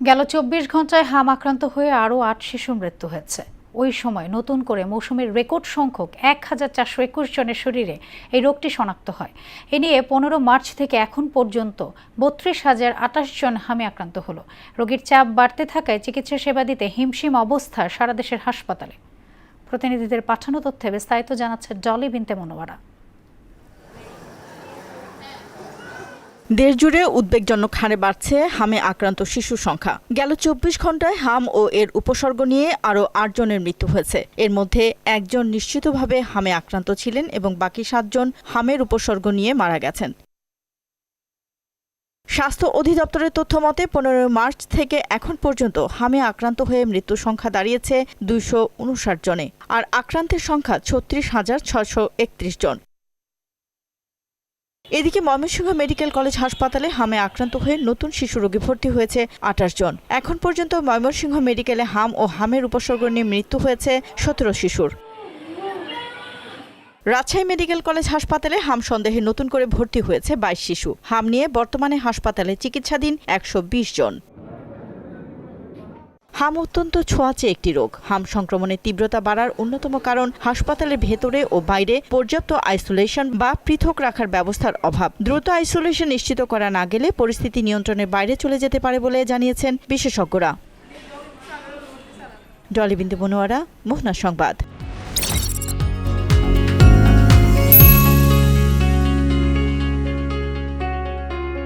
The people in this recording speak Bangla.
গেল ২৪ ঘন্টায় হাম আক্রান্ত হয়ে আরও ৮ শিশুর মৃত্যু হয়েছে। ওই সময় নতুন করে মৌসুমের রেকর্ড সংখ্যক ১,৪২১ জনের শরীরে এই রোগটি শনাক্ত হয়। এ নিয়ে ১৫ মার্চ থেকে এখন পর্যন্ত ৩২,০২৮ জন হামে আক্রান্ত হলো। রোগীর চাপ বাড়তে থাকায় চিকিৎসা সেবা দিতে হিমশিম অবস্থা সারা দেশের হাসপাতালে। প্রতিনিধিদের পাঠানো তথ্যে বিস্তারিত জানাচ্ছে ডলি বিনতে মনোয়ারা। দেশজুড়ে উদ্বেগজনক হারে বাড়ছে হামে আক্রান্ত শিশুর সংখ্যা। গেল ২৪ ঘন্টায় হাম ও এর উপসর্গ নিয়ে আরও ৮ জনের মৃত্যু হয়েছে। এর মধ্যে একজন নিশ্চিতভাবে হামে আক্রান্ত ছিলেন এবং বাকি ৭ জন হামের উপসর্গ নিয়ে মারা গেছেন। স্বাস্থ্য অধিদপ্তরের তথ্য মতে ১৫ মার্চ থেকে এখন পর্যন্ত হামে আক্রান্ত হয়ে মৃত্যুর সংখ্যা দাঁড়িয়েছে ২৫৯ জনে, আর আক্রান্তের সংখ্যা ৩৬,৬৩১ জন। এদিকে ময়মনসিংহ মেডিকেল কলেজ হাসপাতালে হামে আক্রান্ত হয়ে নতুন শিশু রোগী ভর্তি হয়েছে ২৮ জন। এখন পর্যন্ত ময়মনসিংহ মেডিকেলে হাম ও হামের উপসর্গ নিয়ে মৃত্যু হয়েছে ১৭ শিশুর। রাজশাহী মেডিকেল কলেজ হাসপাতালে হাম সন্দেহে নতুন করে ভর্তি হয়েছে ২২ শিশু। হাম নিয়ে বর্তমানে হাসপাতালে চিকিৎসাধীন ১২০ জন। হাম অত্যন্ত ছোঁয়াচে একটি রোগ। হাম সংক্রমণের তীব্রতা বাড়ার অন্যতম কারণ হাসপাতালের ভেতরে ও বাইরে পর্যাপ্ত আইসোলেশন বা পৃথক রাখার ব্যবস্থার অভাব। দ্রুত আইসোলেশন নিশ্চিত করা না গেলে পরিস্থিতি নিয়ন্ত্রণের বাইরে চলে যেতে পারে বলে জানিয়েছেন বিশেষজ্ঞরা। ডলি বিনতে মনোয়ারা, মোহনা সংবাদ।